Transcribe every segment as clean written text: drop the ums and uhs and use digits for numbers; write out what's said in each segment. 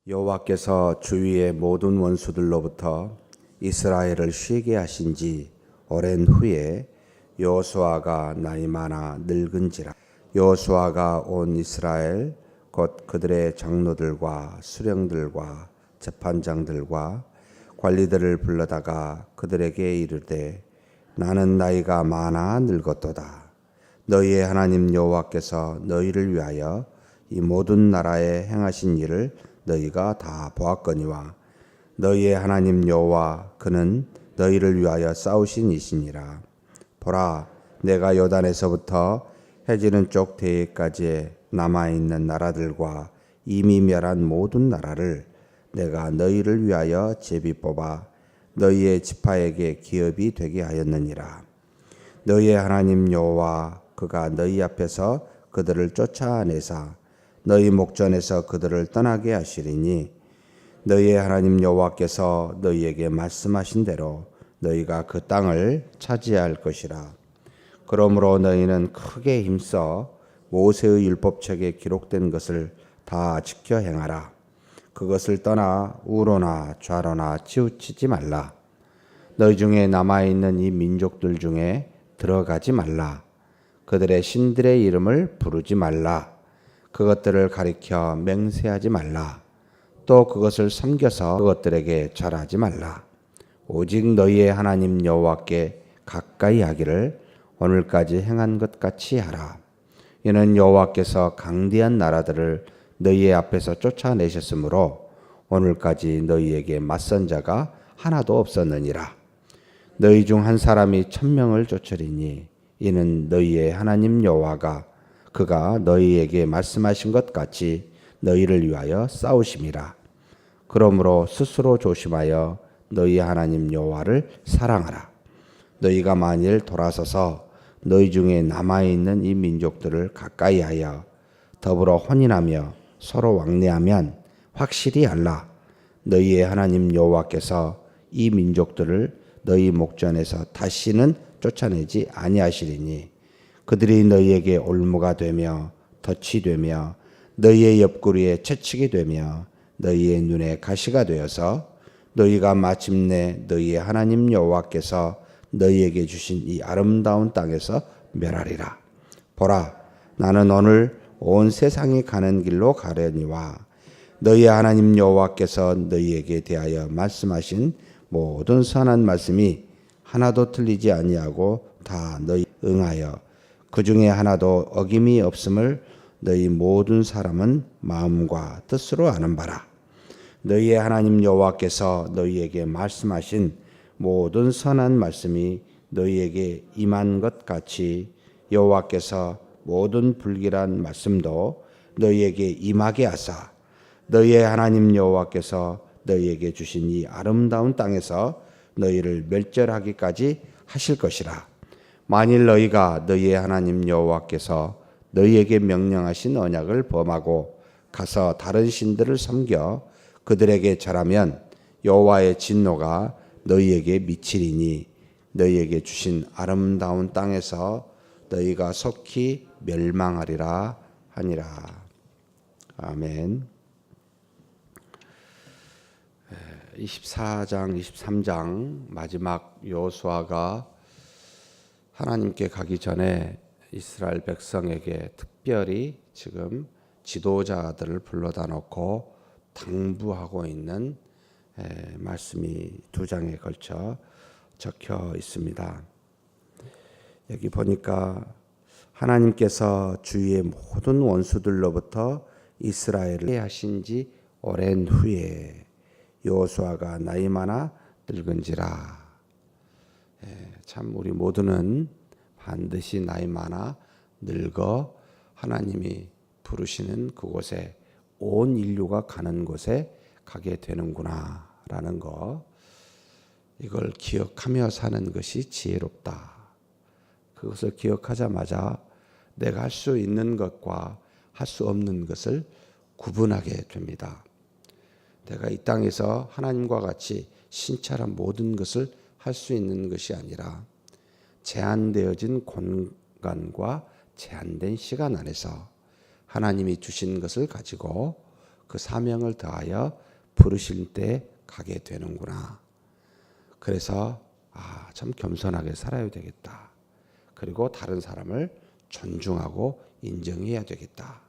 여호와께서 주위의 모든 원수들로부터 이스라엘을 쉬게 하신 지 오랜 후에 여호수아가 나이 많아 늙은지라. 여호수아가 온 이스라엘 곧 그들의 장로들과 수령들과 재판장들과 관리들을 불러다가 그들에게 이르되 나는 나이가 많아 늙었도다. 너희의 하나님 여호와께서 너희를 위하여 이 모든 나라에 행하신 일을 너희가 다 보았거니와 너희의 하나님 여호와 그는 너희를 위하여 싸우신 이시니라. 보라, 내가 요단에서부터 해지는 쪽 대해까지 남아있는 나라들과 이미 멸한 모든 나라를 내가 너희를 위하여 제비 뽑아 너희의 지파에게 기업이 되게 하였느니라. 너희의 하나님 여호와 그가 너희 앞에서 그들을 쫓아내사 너희 목전에서 그들을 떠나게 하시리니 너희의 하나님 여호와께서 너희에게 말씀하신 대로 너희가 그 땅을 차지할 것이라. 그러므로 너희는 크게 힘써 모세의 율법책에 기록된 것을 다 지켜 행하라. 그것을 떠나 우로나 좌로나 치우치지 말라. 너희 중에 남아있는 이 민족들 중에 들어가지 말라. 그들의 신들의 이름을 부르지 말라. 그것들을 가리켜 맹세하지 말라. 또 그것을 섬겨서 그것들에게 절하지 말라. 오직 너희의 하나님 여호와께 가까이 하기를 오늘까지 행한 것 같이 하라. 이는 여호와께서 강대한 나라들을 너희의 앞에서 쫓아내셨으므로 오늘까지 너희에게 맞선 자가 하나도 없었느니라. 너희 중 한 사람이 1000명을 쫓으리니 이는 너희의 하나님 여호와가 그가 너희에게 말씀하신 것 같이 너희를 위하여 싸우심이라. 그러므로 스스로 조심하여 너희 하나님 여호와를 사랑하라. 너희가 만일 돌아서서 너희 중에 남아있는 이 민족들을 가까이 하여 더불어 혼인하며 서로 왕래하면 확실히 알라. 너희의 하나님 여호와께서 이 민족들을 너희 목전에서 다시는 쫓아내지 아니하시리니 그들이 너희에게 올무가 되며 덫이 되며 너희의 옆구리에 채찍이 되며 너희의 눈에 가시가 되어서 너희가 마침내 너희의 하나님 여호와께서 너희에게 주신 이 아름다운 땅에서 멸하리라. 보라, 나는 오늘 온 세상이 가는 길로 가려니와 너희의 하나님 여호와께서 너희에게 대하여 말씀하신 모든 선한 말씀이 하나도 틀리지 아니하고 다 너희 응하여 그 중에 하나도 어김이 없음을 너희 모든 사람은 마음과 뜻으로 아는 바라. 너희의 하나님 여호와께서 너희에게 말씀하신 모든 선한 말씀이 너희에게 임한 것 같이 여호와께서 모든 불길한 말씀도 너희에게 임하게 하사 너희의 하나님 여호와께서 너희에게 주신 이 아름다운 땅에서 너희를 멸절하기까지 하실 것이라. 만일 너희가 너희의 하나님 여호와께서 너희에게 명령하신 언약을 범하고 가서 다른 신들을 섬겨 그들에게 절하면 여호와의 진노가 너희에게 미치리니 너희에게 주신 아름다운 땅에서 너희가 속히 멸망하리라 하니라. 아멘. 24장, 23장 마지막 여호수아가 하나님께 가기 전에 이스라엘 백성에게 특별히 지금 지도자들을 불러다 놓고 당부하고 있는 말씀이 2장에 걸쳐 적혀 있습니다. 여기 보니까 하나님께서 주위의 모든 원수들로부터 이스라엘을 하신 지 오랜 후에 여호수아가 나이 많아 늙은지라. 참 우리 모두는 반드시 나이 많아 늙어 하나님이 부르시는 그곳에 온 인류가 가는 곳에 가게 되는구나 라는 거, 이걸 기억하며 사는 것이 지혜롭다. 그것을 기억하자마자 내가 할 수 있는 것과 할 수 없는 것을 구분하게 됩니다. 내가 이 땅에서 하나님과 같이 신처럼 모든 것을 할 수 있는 것이 아니라 제한되어진 공간과 제한된 시간 안에서 하나님이 주신 것을 가지고 그 사명을 다하여 부르실 때 가게 되는구나. 그래서 참 겸손하게 살아야 되겠다. 그리고 다른 사람을 존중하고 인정해야 되겠다.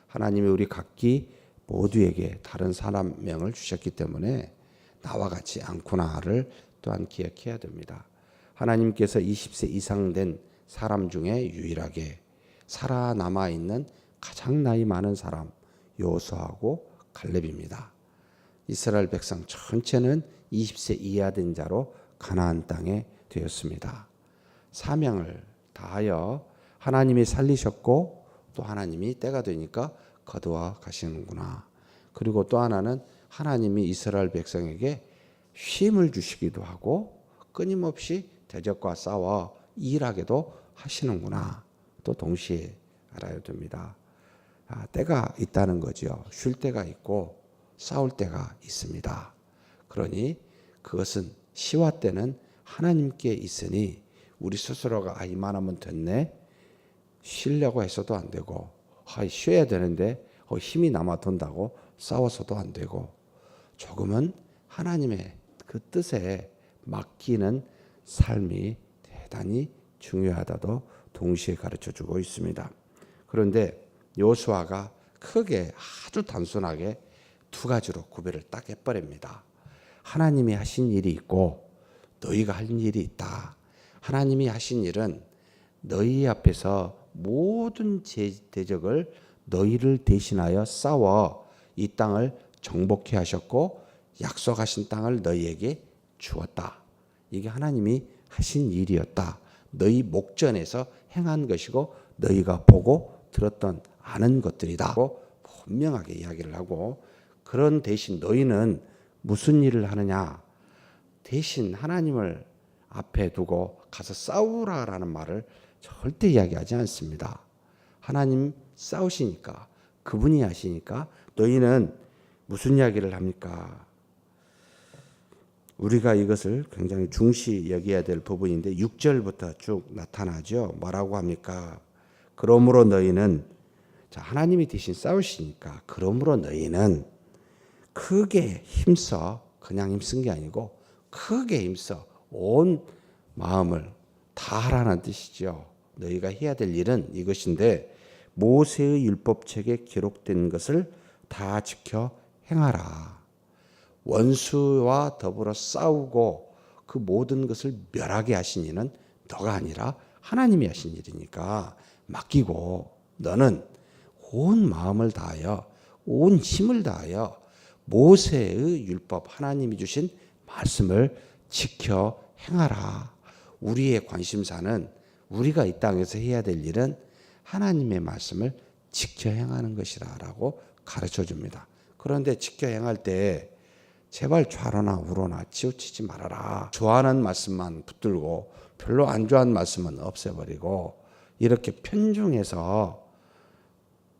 하나님이 우리 각기 모두에게 다른 사람명을 주셨기 때문에 나와 같지 않구나를 또한 기억해야 됩니다. 하나님께서 20세 이상 된 사람 중에 유일하게 살아남아 있는 가장 나이 많은 사람 여호수아하고 갈렙입니다. 이스라엘 백성 전체는 20세 이하 된 자로 가나안 땅에 되었습니다. 사명을 다하여 하나님이 살리셨고 또 하나님이 때가 되니까 거두어 가시는구나. 그리고 또 하나는 하나님이 이스라엘 백성에게 쉼을 주시기도 하고 끊임없이 대적과 싸워 일하게도 하시는구나. 또 동시에 알아야 됩니다. 때가 있다는 거죠. 쉴 때가 있고 싸울 때가 있습니다. 그러니 그것은 시와 때는 하나님께 있으니 우리 스스로가 이만하면 됐네 쉬려고 해서도 안 되고 쉬어야 되는데 힘이 남아 돈다고 싸워서도 안 되고 조금은 하나님의 그 뜻에 맡기는 삶이 대단히 중요하다도 동시에 가르쳐주고 있습니다. 그런데 여호수아가 크게 아주 단순하게 두 가지로 구별을 딱 해버립니다. 하나님이 하신 일이 있고 너희가 할 일이 있다. 하나님이 하신 일은 너희 앞에서 모든 대적을 너희를 대신하여 싸워 이 땅을 정복해 하셨고 약속하신 땅을 너희에게 주었다. 이게 하나님이 하신 일이었다. 너희 목전에서 행한 것이고 너희가 보고 들었던 아는 것들이다. 분명하게 이야기를 하고 그런 대신 너희는 무슨 일을 하느냐. 대신 하나님을 앞에 두고 가서 싸우라라는 말을 절대 이야기하지 않습니다. 하나님 싸우시니까 그분이 하시니까 너희는 무슨 이야기를 합니까? 우리가 이것을 굉장히 중시 여겨야 될 부분인데 6절부터 쭉 나타나죠. 뭐라고 합니까? 그러므로 너희는 하나님이 대신 싸우시니까 그러므로 너희는 크게 힘써 그냥 힘쓴 게 아니고 크게 힘써 온 마음을 다하라는 뜻이죠. 너희가 해야 될 일은 이것인데 모세의 율법책에 기록된 것을 다 지켜 행하라. 원수와 더불어 싸우고 그 모든 것을 멸하게 하신 이는 너가 아니라 하나님이 하신 일이니까 맡기고 너는 온 마음을 다하여 온 힘을 다하여 모세의 율법 하나님이 주신 말씀을 지켜 행하라. 우리의 관심사는 우리가 이 땅에서 해야 될 일은 하나님의 말씀을 지켜 행하는 것이라 라고 가르쳐 줍니다. 그런데 지켜 행할 때 제발 좌로나 우로나 치우치지 말아라. 좋아하는 말씀만 붙들고 별로 안 좋아하는 말씀은 없애버리고 이렇게 편중해서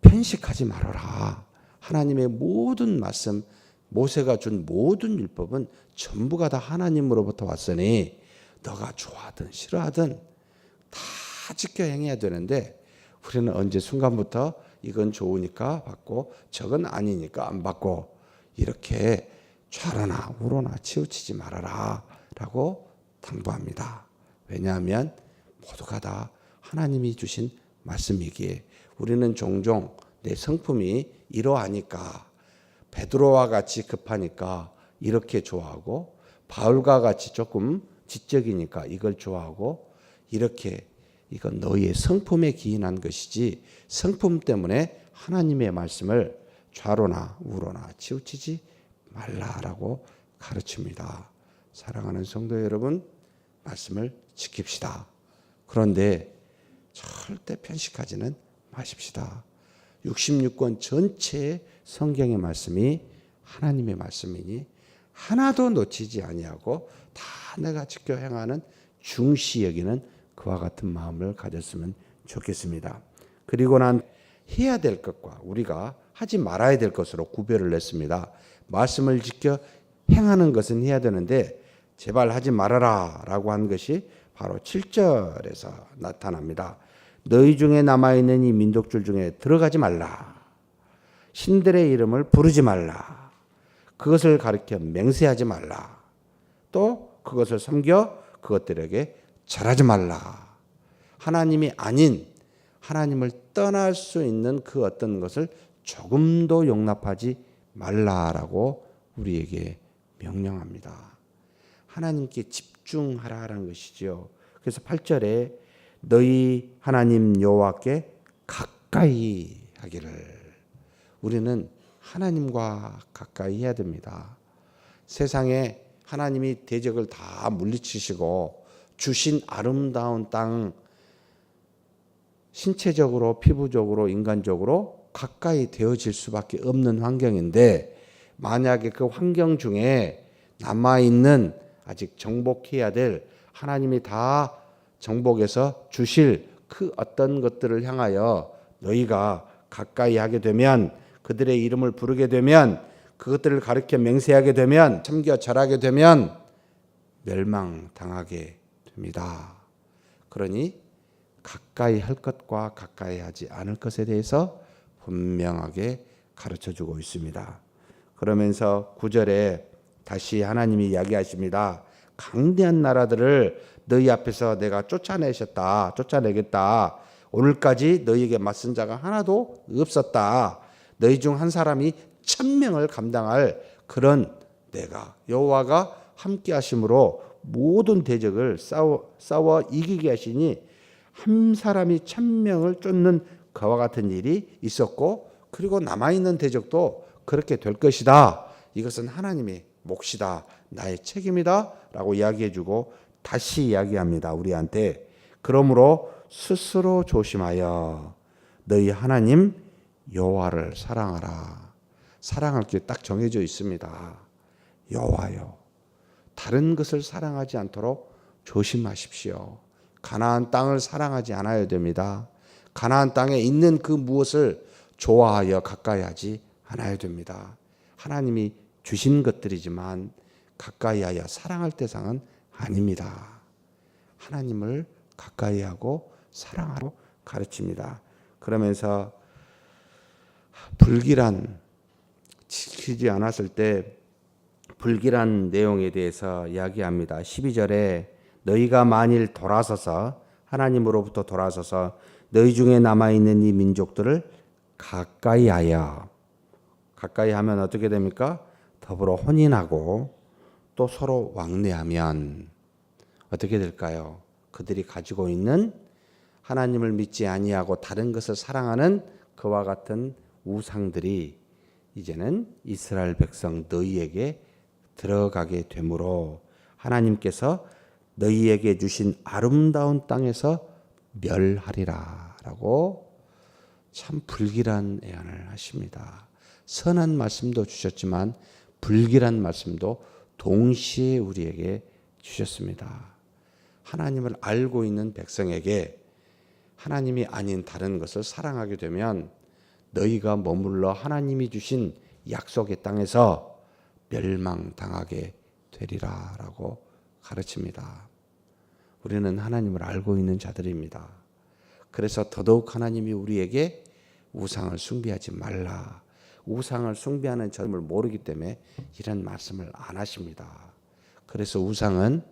편식하지 말아라. 하나님의 모든 말씀, 모세가 준 모든 율법은 전부가 다 하나님으로부터 왔으니 너가 좋아하든 싫어하든 다 지켜 행해야 되는데 우리는 언제 순간부터 이건 좋으니까 받고 저건 아니니까 안 받고 이렇게 좌로나 우로나 치우치지 말아라 라고 당부합니다. 왜냐하면 모두가 다 하나님이 주신 말씀이기에 우리는 종종 내 성품이 이러하니까 베드로와 같이 급하니까 이렇게 좋아하고 바울과 같이 조금 지적이니까 이걸 좋아하고 이렇게 이건 너희의 성품에 기인한 것이지 성품 때문에 하나님의 말씀을 좌로나 우로나 치우치지 말라라고 가르칩니다. 사랑하는 성도 여러분, 말씀을 지킵시다. 그런데 절대 편식하지는 마십시다. 66권 전체의 성경의 말씀이 하나님의 말씀이니 하나도 놓치지 아니하고 다 내가 지켜 행하는 중시 여기는 그와 같은 마음을 가졌으면 좋겠습니다. 그리고 난 해야 될 것과 우리가 하지 말아야 될 것으로 구별을 했습니다. 말씀을 지켜 행하는 것은 해야 되는데 제발 하지 말아라 라고 한 것이 바로 7절에서 나타납니다. 너희 중에 남아있는 이 민족들 중에 들어가지 말라. 신들의 이름을 부르지 말라. 그것을 가리켜 맹세하지 말라. 또 그것을 섬겨 그것들에게 절하지 말라. 하나님이 아닌 하나님을 떠날 수 있는 그 어떤 것을 조금도 용납하지 말라라고 우리에게 명령합니다. 하나님께 집중하라는 것이죠. 그래서 8절에 너희 하나님 여호와께 가까이 하기를. 우리는 하나님과 가까이 해야 됩니다. 세상에 하나님이 대적을 다 물리치시고 주신 아름다운 땅, 신체적으로, 피부적으로, 인간적으로 가까이 되어질 수밖에 없는 환경인데, 만약에 그 환경 중에 남아있는 아직 정복해야 될, 하나님이 다 정복해서 주실 그 어떤 것들을 향하여 너희가 가까이 하게 되면, 그들의 이름을 부르게 되면, 그것들을 가르쳐 맹세하게 되면, 섬겨 절하게 되면 멸망당하게 됩니다. 그러니 가까이 할 것과 가까이 하지 않을 것에 대해서 분명하게 가르쳐주고 있습니다. 그러면서 9절에 다시 하나님이 이야기하십니다. 강대한 나라들을 너희 앞에서 내가 쫓아내겠다. 오늘까지 너희에게 맞선 자가 하나도 없었다. 너희 중 한 사람이 1000명을 감당할 그런 내가 여호와가 함께 하심으로 모든 대적을 싸워 이기게 하시니 한 사람이 1000명을 쫓는 그와 같은 일이 있었고, 그리고 남아있는 대적도 그렇게 될 것이다. 이것은 하나님의 몫이다. 나의 책임이다. 라고 이야기해주고 다시 이야기합니다. 우리한테. 그러므로 스스로 조심하여 너희 하나님 여호와를 사랑하라. 사랑할 게 딱 정해져 있습니다. 여호와요. 다른 것을 사랑하지 않도록 조심하십시오. 가나안 땅을 사랑하지 않아야 됩니다. 가나안 땅에 있는 그 무엇을 좋아하여 가까이 하지 않아야 됩니다. 하나님이 주신 것들이지만 가까이하여 사랑할 대상은 아닙니다. 하나님을 가까이하고 사랑하고 가르칩니다. 그러면서 불길한, 지키지 않았을 때 불길한 내용에 대해서 이야기합니다. 12절에 너희가 만일 돌아서서, 하나님으로부터 돌아서서 너희 중에 남아있는 이 민족들을 가까이 하면 어떻게 됩니까? 더불어 혼인하고 또 서로 왕래하면 어떻게 될까요? 그들이 가지고 있는 하나님을 믿지 아니하고 다른 것을 사랑하는 그와 같은 우상들이 이제는 이스라엘 백성 너희에게 들어가게 되므로 하나님께서 너희에게 주신 아름다운 땅에서 멸하리라 라고 참 불길한 예언을 하십니다. 선한 말씀도 주셨지만 불길한 말씀도 동시에 우리에게 주셨습니다. 하나님을 알고 있는 백성에게 하나님이 아닌 다른 것을 사랑하게 되면 너희가 머물러 하나님이 주신 약속의 땅에서 멸망당하게 되리라 라고 가르칩니다. 우리는 하나님을 알고 있는 자들입니다. 그래서 더더욱 하나님이 우리에게 우상을 숭배하지 말라. 우상을 숭배하는 점을 모르기 때문에 이런 말씀을 안 하십니다. 그래서 우상은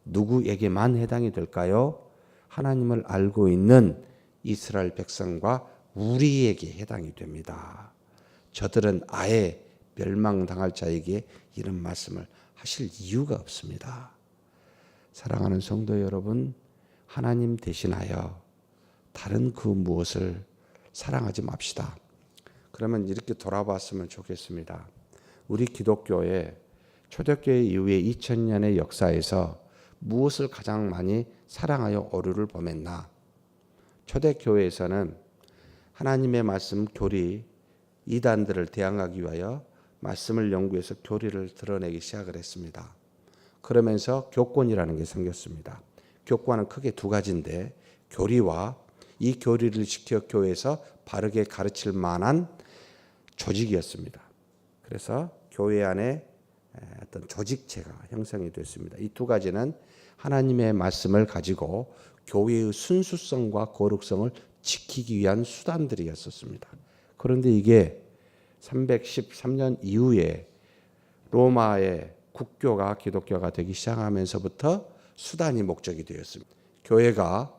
누구에게만 해당이 될까요? 하나님을 알고 있는 이스라엘 백성과 우리에게 해당이 됩니다. 저들은 아예 멸망당할 자에게 이런 말씀을 하실 이유가 없습니다. 사랑하는 성도 여러분, 하나님 대신하여 다른 그 무엇을 사랑하지 맙시다. 그러면 이렇게 돌아봤으면 좋겠습니다. 우리 기독교의 초대교회 이후에 2000년의 역사에서 무엇을 가장 많이 사랑하여 어류를 범했나? 초대교회에서는 하나님의 말씀 교리, 이단들을 대항하기 위하여 말씀을 연구해서 교리를 드러내기 시작을 했습니다. 그러면서 교권이라는 게 생겼습니다. 교권은 크게 두 가지인데, 교리와 이 교리를 지켜 교회에서 바르게 가르칠 만한 조직이었습니다. 그래서 교회 안에 어떤 조직체가 형성이 됐습니다. 이 두 가지는 하나님의 말씀을 가지고 교회의 순수성과 거룩성을 지키기 위한 수단들이었었습니다. 그런데 이게 313년 이후에 로마의 국교가 기독교가 되기 시작하면서부터 수단이 목적이 되었습니다. 교회가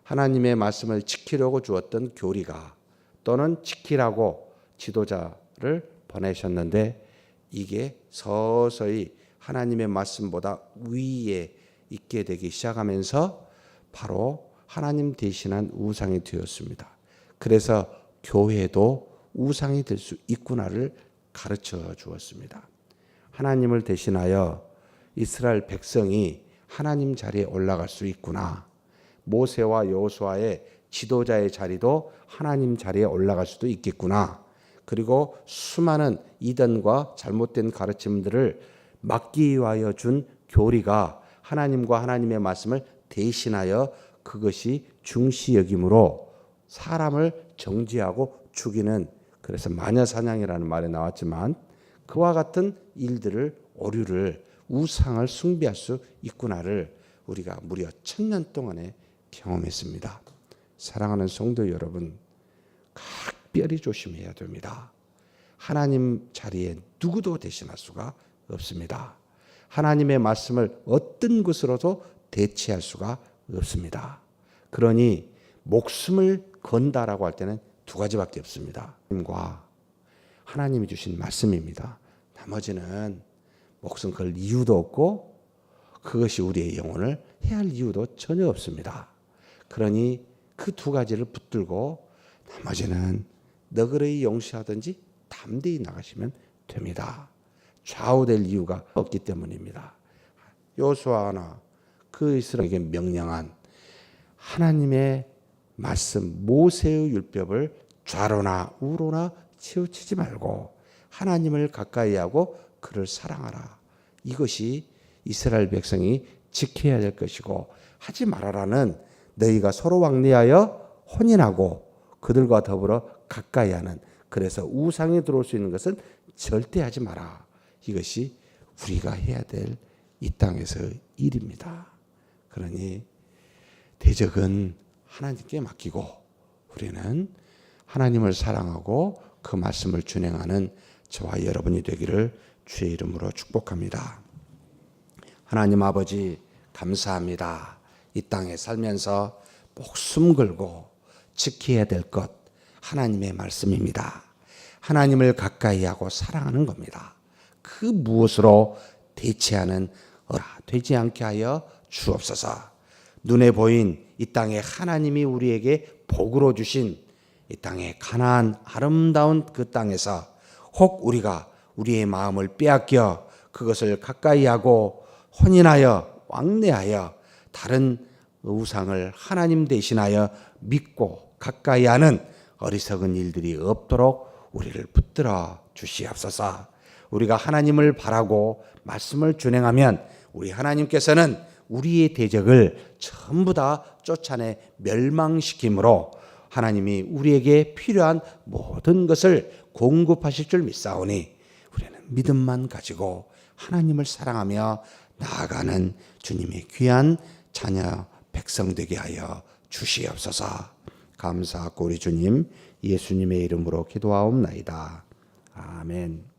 하나님의 말씀을 지키려고 주었던 교리가 또는 지키라고 지도자를 보내셨는데 이게 서서히 하나님의 말씀보다 위에 있게 되기 시작하면서 바로 하나님 대신한 우상이 되었습니다. 그래서 교회도 우상이 될 수 있구나를 가르쳐 주었습니다. 하나님을 대신하여 이스라엘 백성이 하나님 자리에 올라갈 수 있구나. 모세와 여호수아의 지도자의 자리도 하나님 자리에 올라갈 수도 있겠구나. 그리고 수많은 이단과 잘못된 가르침들을 막기 위하여 준 교리가 하나님과 하나님의 말씀을 대신하여 그것이 중시 여김으로 사람을 정죄하고 죽이는, 그래서 마녀사냥이라는 말이 나왔지만 그와 같은 일들을, 오류를, 우상을 숭배할 수 있구나를 우리가 무려 1000년 동안에 경험했습니다. 사랑하는 성도 여러분, 각별히 조심해야 됩니다. 하나님 자리에 누구도 대신할 수가 없습니다. 하나님의 말씀을 어떤 것으로도 대체할 수가 없습니다. 그러니 목숨을 건다라고 할 때는 두 가지밖에 없습니다. 하나님이 주신 말씀입니다. 나머지는 목숨 걸 이유도 없고 그것이 우리의 영혼을 해할 이유도 전혀 없습니다. 그러니 그 두 가지를 붙들고 나머지는 너그러이 용서하든지 담대히 나가시면 됩니다. 좌우될 이유가 없기 때문입니다. 여호수아나 그 이스라엘에게 명령한 하나님의 말씀, 모세의 율법을 좌로나 우로나 치우치지 말고 하나님을 가까이 하고 그를 사랑하라. 이것이 이스라엘 백성이 지켜야 될 것이고, 하지 말아라는 너희가 서로 왕래하여 혼인하고 그들과 더불어 가까이 하는, 그래서 우상에 들어올 수 있는 것은 절대 하지 마라. 이것이 우리가 해야 될 이 땅에서의 일입니다. 그러니 대적은 하나님께 맡기고 우리는 하나님을 사랑하고 그 말씀을 준행하는 저와 여러분이 되기를 주의 이름으로 축복합니다. 하나님 아버지 감사합니다. 이 땅에 살면서 목숨 걸고 지켜야 될 것, 하나님의 말씀입니다. 하나님을 가까이 하고 사랑하는 겁니다. 그 무엇으로 대체하는 되지 않게 하여 주옵소서. 눈에 보인 이 땅에 하나님이 우리에게 복으로 주신 이 땅의 가나안 아름다운 그 땅에서 혹 우리가 우리의 마음을 빼앗겨 그것을 가까이 하고 혼인하여 왕래하여 다른 우상을 하나님 대신하여 믿고 가까이 하는 어리석은 일들이 없도록 우리를 붙들어 주시옵소서. 우리가 하나님을 바라고 말씀을 준행하면 우리 하나님께서는 우리의 대적을 전부 다 쫓아내 멸망시키므로 하나님이 우리에게 필요한 모든 것을 공급하실 줄 믿사오니 우리는 믿음만 가지고 하나님을 사랑하며 나아가는 주님의 귀한 자녀 백성 되게 하여 주시옵소서. 감사하고 우리 주님 예수님의 이름으로 기도하옵나이다. 아멘.